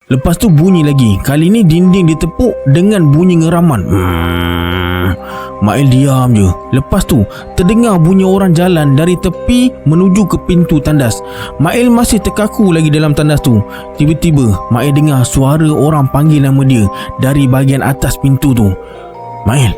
Lepas tu bunyi lagi. Kali ni dinding ditepuk dengan bunyi ngeraman. Mail diam je. Lepas tu terdengar bunyi orang jalan dari tepi menuju ke pintu tandas. Mail masih terkaku lagi dalam tandas tu. Tiba-tiba Mail dengar suara orang panggil nama dia dari bahagian atas pintu tu. Mail.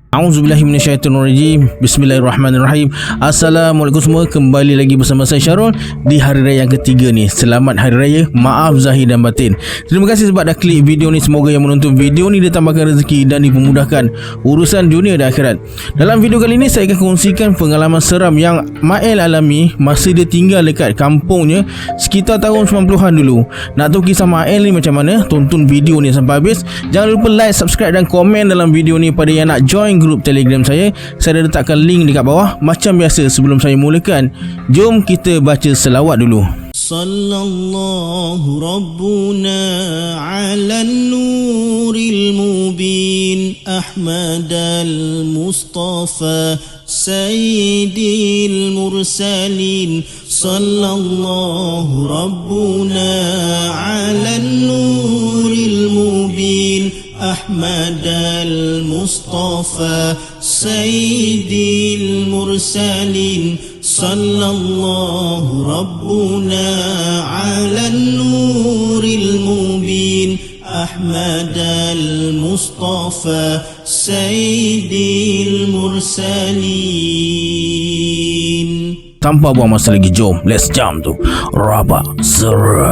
A'udzubillahi minasyaitonirrajim. Bismillahirrahmanirrahim. Assalamualaikum semua. Kembali lagi bersama saya Syarul di hari raya yang ketiga ni. Selamat hari raya. Maaf zahir dan batin. Terima kasih sebab dah klik video ni. Semoga yang menonton video ni ditambahkan rezeki dan dipermudahkan urusan dunia dan akhirat. Dalam video kali ni saya akan kongsikan pengalaman seram yang Mael alami masa dia tinggal dekat kampungnya sekitar tahun 90-an dulu. Nak tahu kisah Mael ni macam mana? Tonton video ni sampai habis. Jangan lupa like, subscribe dan komen dalam video ni. Pada yang nak join grup Telegram saya dah letakkan link dekat bawah. Macam biasa, sebelum saya mulakan, jom kita baca selawat dulu. Sallallahu Rabbuna ala nuril mubin Ahmad al-Mustafa Sayyidil Mursalin. Sallallahu Rabbuna ala nuril mubin Ahmad al-Mustafa Sayyidil Mursalin. Sallallahu Rabbuna ala nuril mubin Ahmad al-Mustafa Sayyidil Mursalin. Tanpa buang masa lagi, jom let's jump tu. Rabak seram.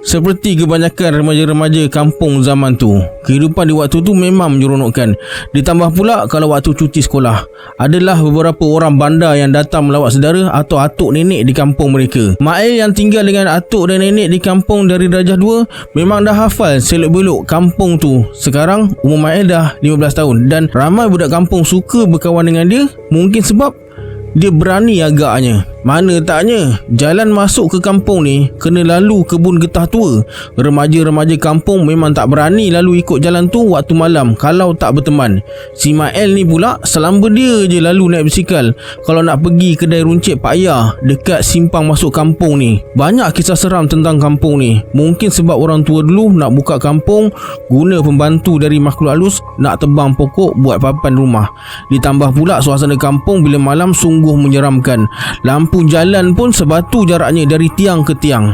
Seperti kebanyakan remaja-remaja kampung zaman tu, kehidupan di waktu tu memang menyeronokkan. Ditambah pula kalau waktu cuti sekolah, adalah beberapa orang bandar yang datang melawat saudara atau atuk nenek di kampung mereka. Mael yang tinggal dengan atuk dan nenek di kampung dari darjah 2 memang dah hafal selok-belok kampung tu. Sekarang umur Mael dah 15 tahun dan ramai budak kampung suka berkawan dengan dia. Mungkin sebab dia berani agaknya. Mana taknya, jalan masuk ke kampung ni kena lalu kebun getah tua. Remaja-remaja kampung memang tak berani lalu ikut jalan tu waktu malam kalau tak berteman. Si Mael ni pula selamba dia je lalu naik basikal kalau nak pergi kedai runcit Pak Ayah dekat simpang masuk kampung ni. Banyak kisah seram tentang kampung ni. Mungkin sebab orang tua dulu nak buka kampung guna pembantu dari makhluk halus nak tebang pokok buat papan rumah. Ditambah pula suasana kampung bila malam sungguh menyeramkan. Lampu jalan pun sebatu jaraknya dari tiang ke tiang.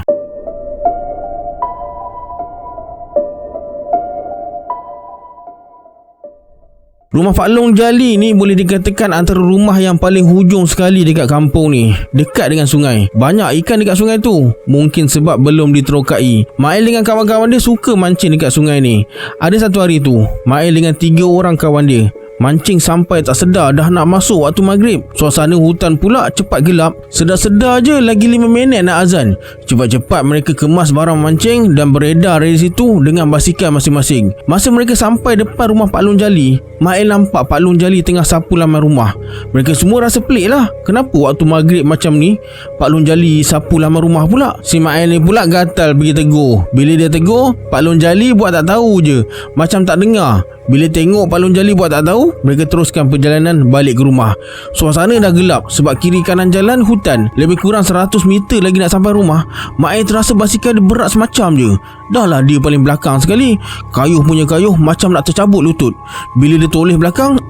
Rumah Pak Long Jali ni boleh dikatakan antara rumah yang paling hujung sekali dekat kampung ni. Dekat dengan sungai. Banyak ikan dekat sungai tu. Mungkin sebab belum diterokai. Mael dengan kawan-kawan dia suka mancing dekat sungai ni. Ada satu hari tu, Mael dengan 3 orang kawan dia mancing sampai tak sedar dah nak masuk waktu maghrib. Suasana hutan pula cepat gelap. Sedar-sedar je lagi 5 minit nak azan. Cepat-cepat mereka kemas barang mancing dan beredar dari situ dengan basikal masing-masing. Masa mereka sampai depan rumah Pak Long Jali, Mael nampak Pak Long Jali tengah sapu laman rumah. Mereka semua rasa pelik lah. Kenapa waktu maghrib macam ni Pak Long Jali sapu laman rumah pula? Si Mael ni pula gatal pergi tegur. Bila dia tegur, Pak Long Jali buat tak tahu je, macam tak dengar. Bila tengok Pak Long Jali buat tak tahu, mereka teruskan perjalanan balik ke rumah. Suasana dah gelap sebab kiri kanan jalan hutan. Lebih kurang 100 meter lagi nak sampai rumah. Mael terasa basikal dia berat semacam je. Dah lah dia paling belakang sekali. Kayuh punya kayuh macam nak tercabut lutut. Bila dia toleh belakang,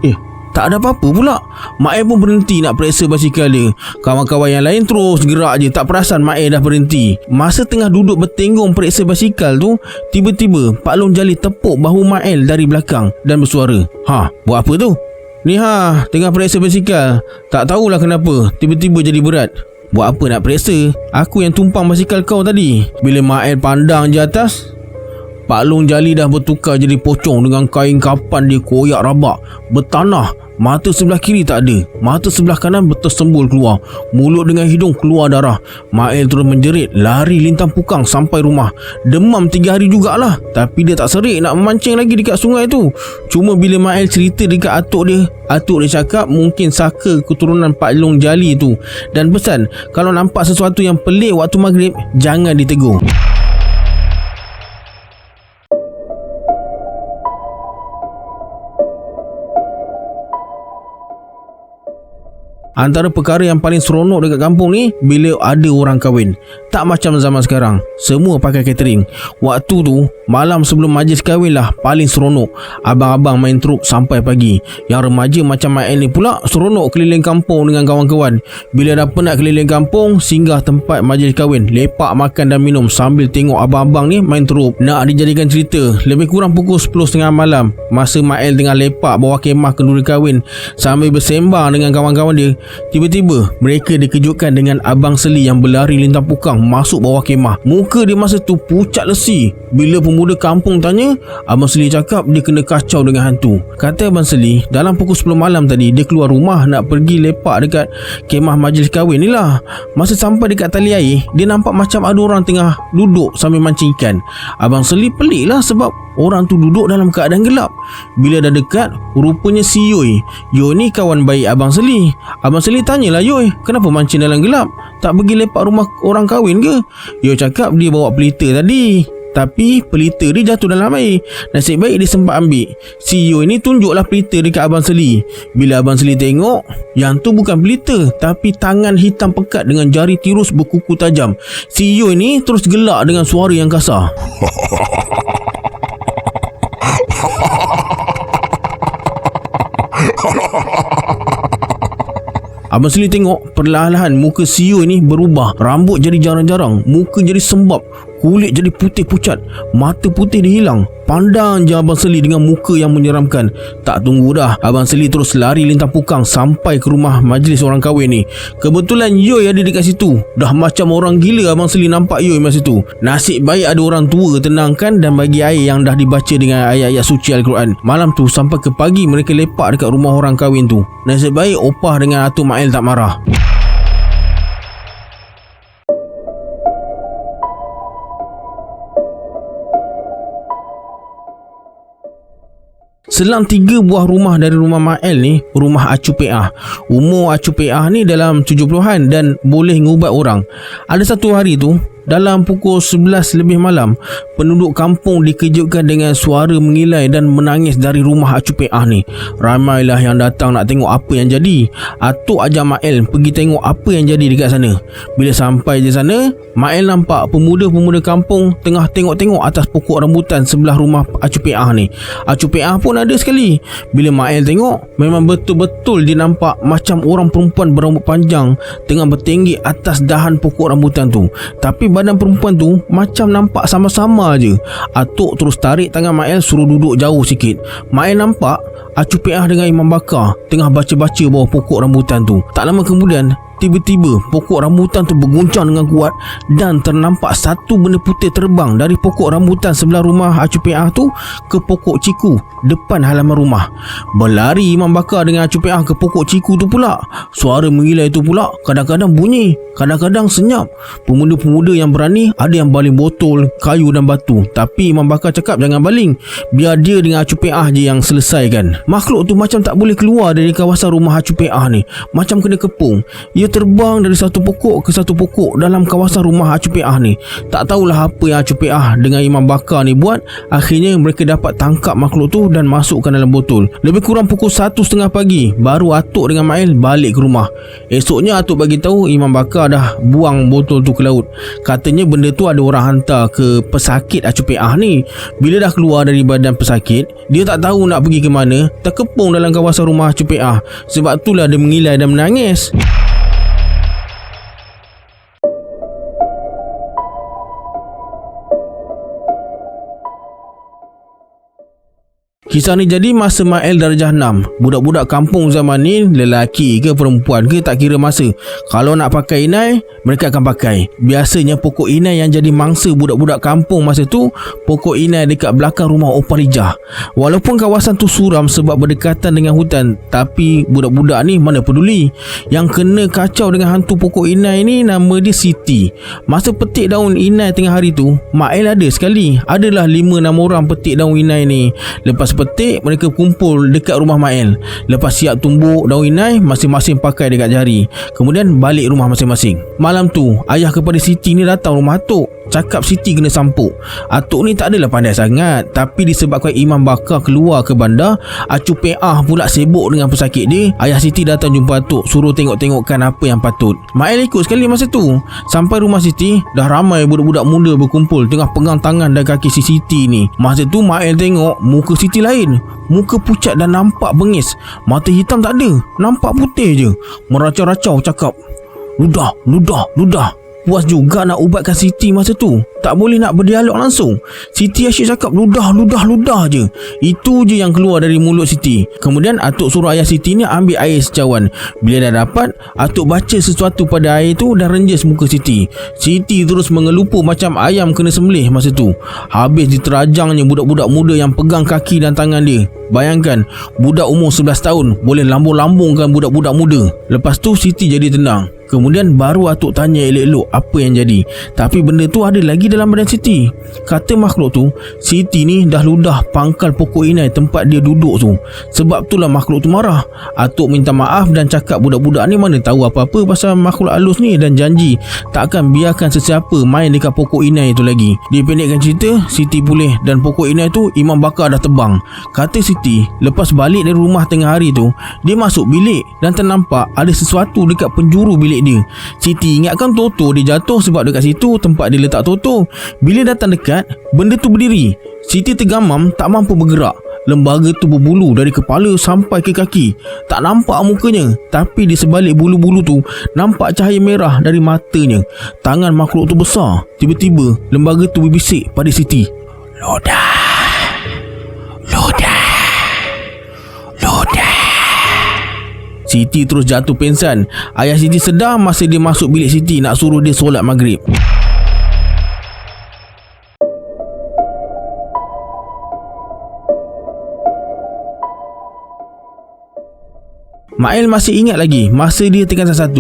tak ada apa-apa pula. Mael pun berhenti nak periksa basikal dia. Kawan-kawan yang lain terus gerak je, tak perasan Mael dah berhenti. Masa tengah duduk bertenggong periksa basikal tu, tiba-tiba Pak Long Jali tepuk bahu Mael dari belakang dan bersuara, buat apa tu? Ni tengah periksa basikal. Tak tahulah kenapa tiba-tiba jadi berat. Buat apa nak periksa? Aku yang tumpang basikal kau tadi. Bila Mael pandang je atas, Pak Long Jali dah bertukar jadi pocong dengan kain kapan dia koyak rabak, bertanah. Mata sebelah kiri tak ada, mata sebelah kanan bersembul keluar, mulut dengan hidung keluar darah. Mael terus menjerit, lari lintang pukang sampai rumah. Demam 3 hari jugalah, tapi dia tak serik nak memancing lagi dekat sungai tu. Cuma bila Mael cerita dekat atuk dia cakap mungkin saka keturunan Pak Long Jali tu, dan pesan kalau nampak sesuatu yang pelik waktu maghrib, jangan ditegur. antara perkara yang paling seronok dekat kampung ni bila ada orang kahwin. Tak macam zaman sekarang, semua pakai catering. Waktu tu, malam sebelum majlis kahwin lah paling seronok. Abang-abang main trup sampai pagi. Yang remaja macam Mael ni pula seronok keliling kampung dengan kawan-kawan. Bila dah penat keliling kampung, singgah tempat majlis kahwin, lepak makan dan minum sambil tengok abang-abang ni main trup. Nak dijadikan cerita, lebih kurang pukul 10.30 malam, masa Mael tengah lepak bawah kemah kenduri kahwin sambil bersembang dengan kawan-kawan dia, tiba-tiba mereka dikejutkan dengan Abang Seli yang berlari lintang pukang masuk bawah kemah. Muka dia masa tu pucat lesi. Bila pemuda kampung tanya, Abang Seli cakap dia kena kacau dengan hantu. Kata Abang Seli, dalam pukul 10 malam tadi dia keluar rumah nak pergi lepak dekat kemah majlis kahwin ni lah. Masa sampai dekat tali air, dia nampak macam ada orang tengah duduk sambil mancing ikan. Abang Seli pelik lah sebab orang tu duduk dalam keadaan gelap. Bila dah dekat, rupanya si Yoi. Yoi ni kawan baik Abang Seli. Abang Seli tanyalah Yoi, kenapa mancing dalam gelap? Tak pergi lepak rumah orang kahwin ke? Yoi cakap dia bawa pelita tadi, tapi pelita dia jatuh dalam air. Nasib baik dia sempat ambil. Si Yoi ni tunjuklah pelita dekat Abang Seli. Bila Abang Seli tengok, yang tu bukan pelita, tapi tangan hitam pekat dengan jari tirus berkuku tajam. Si Yoi ni terus gelak dengan suara yang kasar. Abang Seli tengok perlahan-lahan muka si Yoi ni berubah. Rambut jadi jarang-jarang, muka jadi sembab, kulit jadi putih pucat, mata putih dia hilang. Pandang je Abang Seli dengan muka yang menyeramkan. Tak tunggu dah, Abang Seli terus lari lintang pukang sampai ke rumah majlis orang kahwin ni. Kebetulan Yoi ada dekat situ. Dah macam orang gila Abang Seli nampak Yoi masa tu. Nasib baik ada orang tua tenangkan dan bagi air yang dah dibaca dengan ayat-ayat suci Al-Quran. Malam tu sampai ke pagi mereka lepak dekat rumah orang kahwin tu. Nasib baik Opah dengan Atuk Mael tak marah. Selang 3 buah rumah dari rumah Mael ni, rumah Acu Peah. Umur Acu Peah ni dalam 70-an dan boleh ngubat orang. Ada satu hari tu, dalam pukul 11 lebih malam, penduduk kampung dikejutkan dengan suara mengilai dan menangis dari rumah Acu Peah ni. Ramailah yang datang nak tengok apa yang jadi. Atuk ajak Mael pergi tengok apa yang jadi dekat sana. Bila sampai di sana, Mael nampak pemuda-pemuda kampung tengah tengok-tengok atas pokok rambutan sebelah rumah Acu Peah ni. Acu Peah pun ada sekali. Bila Mael tengok, memang betul-betul dia nampak macam orang perempuan berambut panjang tengah bertinggi atas dahan pokok rambutan tu. Tapi badan perempuan tu macam nampak sama-sama je. Atuk terus tarik tangan Mael suruh duduk jauh sikit. Mael nampak Acu Peah dengan Imam Bakar tengah baca-baca bawah pokok rambutan tu. Tak lama kemudian, tiba-tiba pokok rambutan tu berguncang dengan kuat dan ternampak satu benda putih terbang dari pokok rambutan sebelah rumah Acu Peah tu ke pokok ciku depan halaman rumah. Berlari Imam Bakar dengan Acu Peah ke pokok ciku tu pula. Suara mengilai tu pula kadang-kadang bunyi, kadang-kadang senyap. Pemuda-pemuda yang berani ada yang baling botol, kayu dan batu. Tapi Imam Bakar cakap jangan baling, biar dia dengan Acu Peah je yang selesaikan. Makhluk tu macam tak boleh keluar dari kawasan rumah Acu Peah ni, macam kena kepung. Ia terbang dari satu pokok ke satu pokok dalam kawasan rumah Acu Peah ni. Tak tahulah apa yang Acu Peah dengan Imam Bakar ni buat. Akhirnya mereka dapat tangkap makhluk tu dan masukkan dalam botol. Lebih kurang pukul 1.30 pagi baru Atuk dengan Mael balik ke rumah. Esoknya Atuk bagi tahu Imam Bakar dah buang botol tu ke laut. Katanya benda tu ada orang hantar ke pesakit Acu Peah ni. Bila dah keluar dari badan pesakit, dia tak tahu nak pergi ke mana, terkepung dalam kawasan rumah Acu Peah. Sebab itulah dia mengilai dan menangis. Kisah ni jadi masa Mael darjah 6. Budak-budak kampung zaman ni, lelaki ke perempuan ke tak kira masa, kalau nak pakai inai, mereka akan pakai. Biasanya pokok inai yang jadi mangsa budak-budak kampung masa tu, pokok inai dekat belakang rumah Opah Rijah. Walaupun kawasan tu suram sebab berdekatan dengan hutan, tapi budak-budak ni mana peduli. Yang kena kacau dengan hantu pokok inai ni nama dia Siti. Masa petik daun inai tengah hari tu, Mael ada sekali. Adalah 5-6 orang petik daun inai ni. Lepas petik, mereka kumpul dekat rumah Mael. Lepas siap tumbuk daun inai, masing-masing pakai dekat jari. Kemudian balik rumah masing-masing. Malam tu, ayah kepada Siti ni datang rumah Atuk. cakap Siti kena sampuk. Atuk ni tak adalah pandai sangat, tapi disebabkan Imam Bakar keluar ke bandar, Acu Peah pula sibuk dengan pesakit dia. Ayah Siti datang jumpa atuk, suruh tengok-tengokkan apa yang patut. Mael ikut sekali masa tu. Sampai rumah Siti, dah ramai budak-budak muda berkumpul tengah pegang tangan dan kaki si Siti ni. Masa tu Mael tengok muka Siti lain. Muka pucat dan nampak bengis. Mata hitam tak ada, nampak putih je. Meracau-racau cakap, "Ludah, ludah, ludah." Puas juga nak ubatkan Siti masa tu. Tak boleh nak berdialog langsung. Siti asyik cakap ludah, ludah, ludah je. Itu je yang keluar dari mulut Siti. Kemudian atuk suruh ayah Siti ni ambil air secawan. Bila dah dapat, atuk baca sesuatu pada air tu dan renjas muka Siti. Siti terus mengelupu macam ayam kena sembelih masa tu. Habis diterajangnya budak-budak muda yang pegang kaki dan tangan dia. Bayangkan, budak umur 11 tahun boleh lambung-lambungkan budak-budak muda. Lepas tu Siti jadi tenang. Kemudian baru atuk tanya elok-elok apa yang jadi. Tapi benda tu ada lagi dalam badan Siti. Kata makhluk tu, Siti ni dah ludah pangkal pokok inai tempat dia duduk tu. Sebab itulah makhluk tu marah. Atuk minta maaf dan cakap budak-budak ni mana tahu apa-apa pasal makhluk halus ni, dan janji tak akan biarkan sesiapa main dekat pokok inai tu lagi. Dipendekkan cerita, Siti pulih dan pokok inai tu Imam Bakar dah tebang. Kata Siti, lepas balik dari rumah tengah hari tu, dia masuk bilik dan ternampak ada sesuatu dekat penjuru bilik dia. Siti ingatkan Toto dia jatuh sebab dekat situ tempat dia letak Toto. Bila datang dekat, benda tu berdiri. Siti tergamam tak mampu bergerak. Lembaga tu berbulu dari kepala sampai ke kaki. Tak nampak mukanya, tapi di sebalik bulu-bulu tu nampak cahaya merah dari matanya. Tangan makhluk tu besar. Tiba-tiba lembaga tu berbisik pada Siti, "Lodah, Lodah, Lodah." Siti terus jatuh pingsan. Ayah Siti sedar masa dia masuk bilik Siti nak suruh dia solat maghrib. Mael masih ingat lagi masa dia tingkatan 1.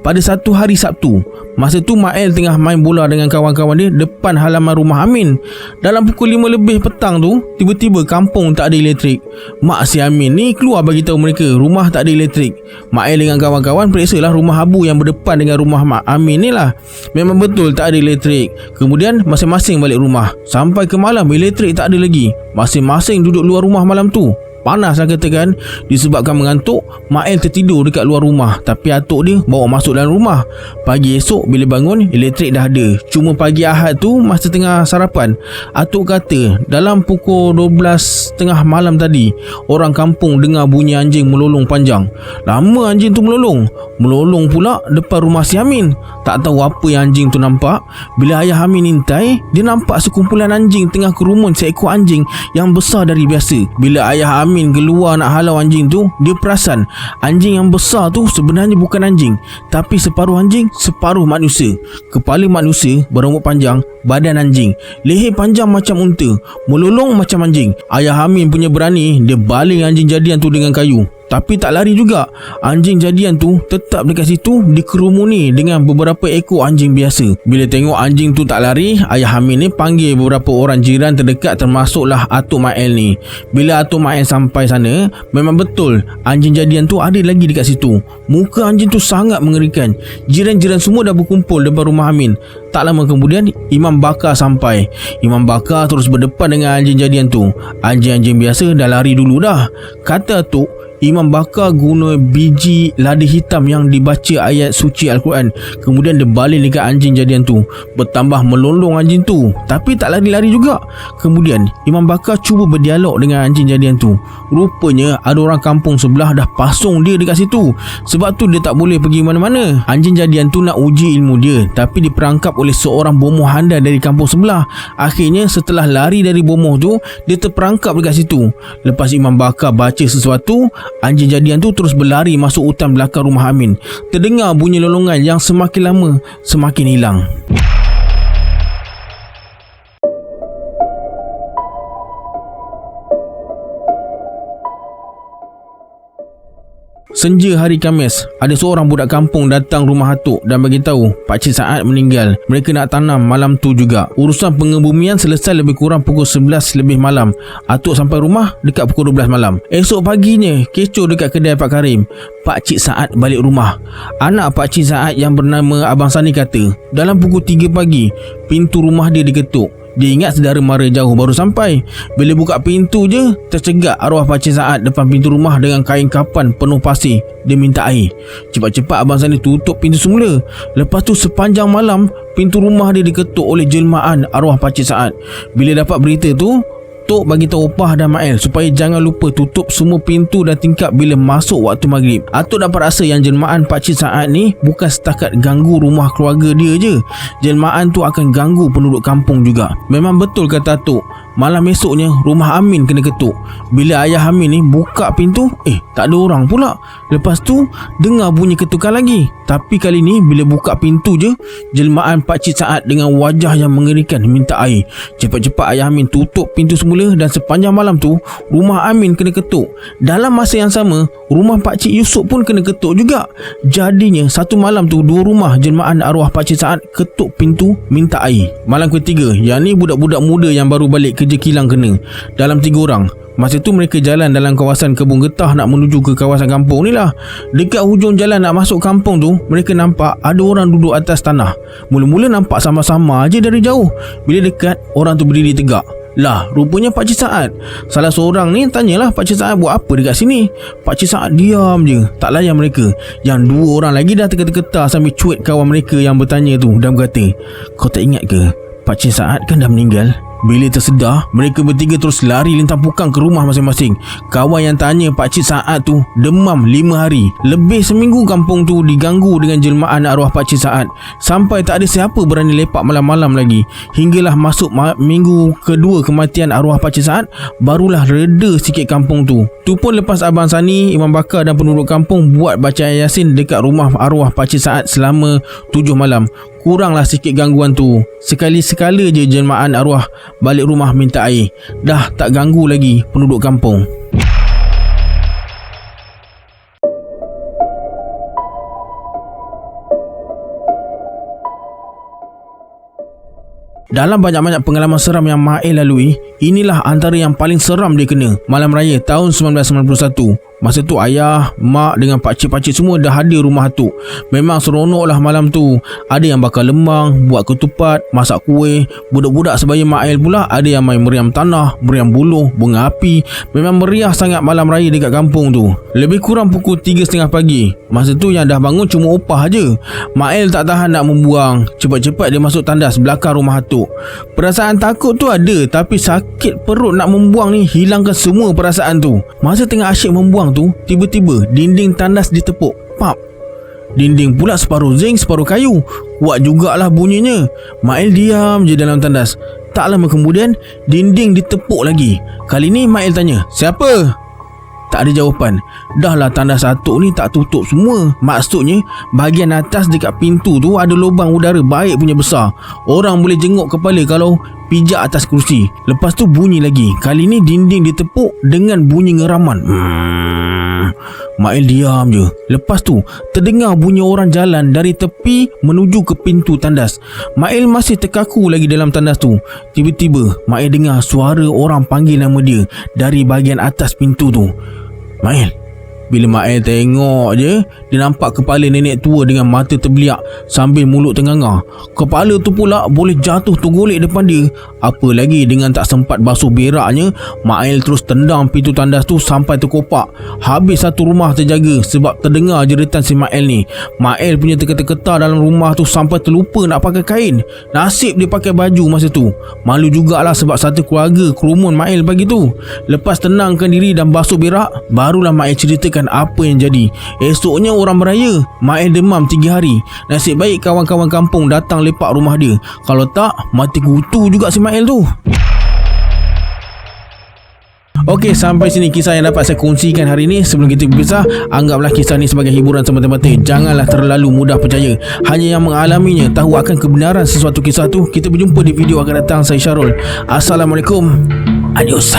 Pada satu hari Sabtu, masa tu Mael tengah main bola dengan kawan-kawan dia depan halaman rumah Amin. Dalam pukul 5 lebih petang tu, tiba-tiba kampung tak ada elektrik. Mak si Amin ni keluar bagi tahu mereka rumah tak ada elektrik. Mael dengan kawan-kawan periksalah rumah Abu yang berdepan dengan rumah Mak Amin ni lah. Memang betul tak ada elektrik. Kemudian masing-masing balik rumah. Sampai ke malam elektrik tak ada lagi. Masing-masing duduk luar rumah malam tu. Panas lah katakan. Disebabkan mengantuk, Mael tertidur dekat luar rumah, tapi atuk dia bawa masuk dalam rumah. Pagi esok bila bangun, elektrik dah ada. Cuma pagi Ahad tu masa tengah sarapan, atuk kata dalam pukul 12.30 malam tadi, orang kampung dengar bunyi anjing melolong panjang. Lama anjing tu melolong. Melolong pula depan rumah si Amin. Tak tahu apa yang anjing tu nampak. Bila ayah Amin intai, dia nampak sekumpulan anjing tengah kerumun seekor anjing yang besar dari biasa. Bila ayah Amin keluar nak halau anjing tu, dia perasan anjing yang besar tu sebenarnya bukan anjing, tapi separuh anjing, separuh manusia. Kepala manusia berambut panjang, badan anjing, leher panjang macam unta, melolong macam anjing. Ayah Amin punya berani, dia baling anjing jadian tu dengan kayu. Tapi tak lari juga. Anjing jadian tu tetap dekat situ dikerumuni dengan beberapa ekor anjing biasa. Bila tengok anjing tu tak lari, ayah Amin ni panggil beberapa orang jiran terdekat termasuklah Atuk Mael ni. Bila Atuk Mael sampai sana, memang betul anjing jadian tu ada lagi dekat situ. Muka anjing tu sangat mengerikan. Jiran-jiran semua dah berkumpul depan rumah Amin. Tak lama kemudian Imam Bakar sampai. Imam Bakar terus berdepan dengan anjing jadian tu. Anjing-anjing biasa dah lari dulu dah. Kata Atuk, Imam Bakar guna biji lada hitam yang dibaca ayat suci Al-Quran. Kemudian dia baling dekat anjing jadian tu. Bertambah melolong anjing tu, tapi tak lari-lari juga. Kemudian Imam Bakar cuba berdialog dengan anjing jadian tu. Rupanya ada orang kampung sebelah dah pasung dia dekat situ. Sebab tu dia tak boleh pergi mana-mana. Anjing jadian tu nak uji ilmu dia, tapi diperangkap oleh seorang bomoh handal dari kampung sebelah. Akhirnya setelah lari dari bomoh tu, dia terperangkap dekat situ. Lepas Imam Bakar baca sesuatu, anjing jadian tu terus berlari masuk hutan belakang rumah Amin. Terdengar bunyi lolongan yang semakin lama semakin hilang. Senja hari Khamis, ada seorang budak kampung datang rumah Atuk dan bagi tahu Pakcik Saad meninggal. Mereka nak tanam malam tu juga. Urusan pengebumian selesai lebih kurang pukul 11 lebih malam. Atuk sampai rumah dekat pukul 12 malam. Esok paginya, kecoh dekat kedai Pak Karim. Pakcik Saad balik rumah. Anak Pakcik Saad yang bernama Abang Sani kata, dalam pukul 3 pagi, pintu rumah dia diketuk. Dia ingat saudara mara jauh baru sampai. Bila buka pintu je, tercegat arwah Pakcik Saad depan pintu rumah dengan kain kapan penuh pasir. Dia minta air. Cepat-cepat Abang Sani tutup pintu semula. Lepas tu sepanjang malam, pintu rumah dia diketuk oleh jelmaan arwah Pakcik Saad. Bila dapat berita tu, Tok bagi tahu Opah dan Mael supaya jangan lupa tutup semua pintu dan tingkap bila masuk waktu maghrib. Atuk dapat rasa yang jelmaan Pakcik Saad ni bukan setakat ganggu rumah keluarga dia je. Jelmaan tu akan ganggu penduduk kampung juga. Memang betul kata Atuk. Malam esoknya rumah Amin kena ketuk. Bila ayah Amin ni buka pintu, tak ada orang pula. Lepas tu dengar bunyi ketukan lagi. Tapi kali ni bila buka pintu je, jelmaan Pakcik Saad dengan wajah yang mengerikan minta air. Cepat-cepat ayah Amin tutup pintu semula dan sepanjang malam tu rumah Amin kena ketuk. Dalam masa yang sama, rumah Pakcik Yusof pun kena ketuk juga. Jadinya satu malam tu dua rumah jelmaan arwah Pakcik Saad ketuk pintu minta air. Malam ketiga, yang ni budak-budak muda yang baru balik kerja kilang kena. Dalam 3 orang. Masa tu mereka jalan dalam kawasan kebun getah nak menuju ke kawasan kampung ni lah. Dekat hujung jalan nak masuk kampung tu, mereka nampak ada orang duduk atas tanah. Mula-mula nampak sama-sama aje dari jauh. Bila dekat, orang tu berdiri tegak. Lah, rupanya Pakcik Saad. Salah seorang ni tanyalah Pakcik Saad buat apa dekat sini. Pakcik Saad diam je, tak layan mereka. Yang 2 orang lagi dah tergeta-geta sambil cuit kawan mereka yang bertanya tu dan berkata, kau tak ingat ke Pakcik Saad kan dah meninggal? Bila tersedar, mereka bertiga terus lari lintang pukang ke rumah masing-masing. Kawan yang tanya Pakcik Saad tu demam 5 hari. Lebih seminggu kampung tu diganggu dengan jelmaan arwah Pakcik Saad. Sampai tak ada siapa berani lepak malam-malam lagi. Hinggalah masuk minggu kedua kematian arwah Pakcik Saad, barulah reda sikit kampung tu. Tu pun lepas Abang Sani, Imam Bakar dan penduduk kampung buat bacaan Yasin dekat rumah arwah Pakcik Saad selama 7 malam. Kuranglah sikit gangguan tu. Sekali-sekala je jelmaan arwah balik rumah minta air. Dah tak ganggu lagi penduduk kampung. Dalam banyak-banyak pengalaman seram yang Mael lalui, inilah antara yang paling seram dia kena. Malam raya tahun 1991. Masa tu ayah, mak dengan pakcik-pakcik semua dah hadir rumah Atuk. Memang seronok lah malam tu. Ada yang bakar lemang, buat ketupat, masak kuih. Budak-budak sebaya Mael pula ada yang main meriam tanah, meriam buluh, bunga api. Memang meriah sangat malam raya dekat kampung tu. Lebih kurang pukul 3.30 pagi. Masa tu yang dah bangun cuma Opah je. Mael tak tahan nak membuang. Cepat-cepat dia masuk tandas belakang rumah Atuk. Perasaan takut tu ada, tapi sakit perut nak membuang ni hilangkan semua perasaan tu. Masa tengah asyik membuang tu, tiba-tiba dinding tandas ditepuk. Pap. Dinding pula separuh zinc, separuh kayu. Kuat jugalah bunyinya. Mael diam je dalam tandas. Tak lama kemudian, dinding ditepuk lagi. Kali ni Mael tanya, siapa? Tak ada jawapan. Dah lah tandas Atuk ni tak tutup semua. Maksudnya bahagian atas dekat pintu tu ada lubang udara baik punya besar. Orang boleh jenguk kepala kalau pijak atas kerusi. Lepas tu bunyi lagi. Kali ni dinding ditepuk dengan bunyi ngeraman. Mael diam je. Lepas tu terdengar bunyi orang jalan dari tepi menuju ke pintu tandas. Mael masih terkaku lagi dalam tandas tu. Tiba-tiba Mael dengar suara orang panggil nama dia dari bahagian atas pintu tu. Mael. Bila Mael tengok je, dia nampak kepala nenek tua dengan mata terbeliak sambil mulut tenganga. Kepala tu pula boleh jatuh tergolek depan dia. Apa lagi dengan tak sempat basuh beraknya, Mael terus tendang pintu tandas tu sampai terkopak. Habis satu rumah terjaga sebab terdengar jeritan si Mael ni. Mael punya terketa-keta dalam rumah tu sampai terlupa nak pakai kain. Nasib dia pakai baju masa tu. Malu jugalah sebab satu keluarga kerumun Mael pagi tu. Lepas tenangkan diri dan basuh berak, barulah Mael ceritakan apa yang jadi. Esoknya orang beraya, Mael demam 3 hari. Nasib baik kawan-kawan kampung datang lepak rumah dia. Kalau tak, mati kutu juga si Mael tu. Okey, sampai sini kisah yang dapat saya kongsikan hari ini. Sebelum kita berpisah, anggaplah kisah ni sebagai hiburan semata-mata. Janganlah terlalu mudah percaya. Hanya yang mengalaminya tahu akan kebenaran sesuatu kisah tu. Kita berjumpa di video akan datang. Saya Syarul. Assalamualaikum. Adios.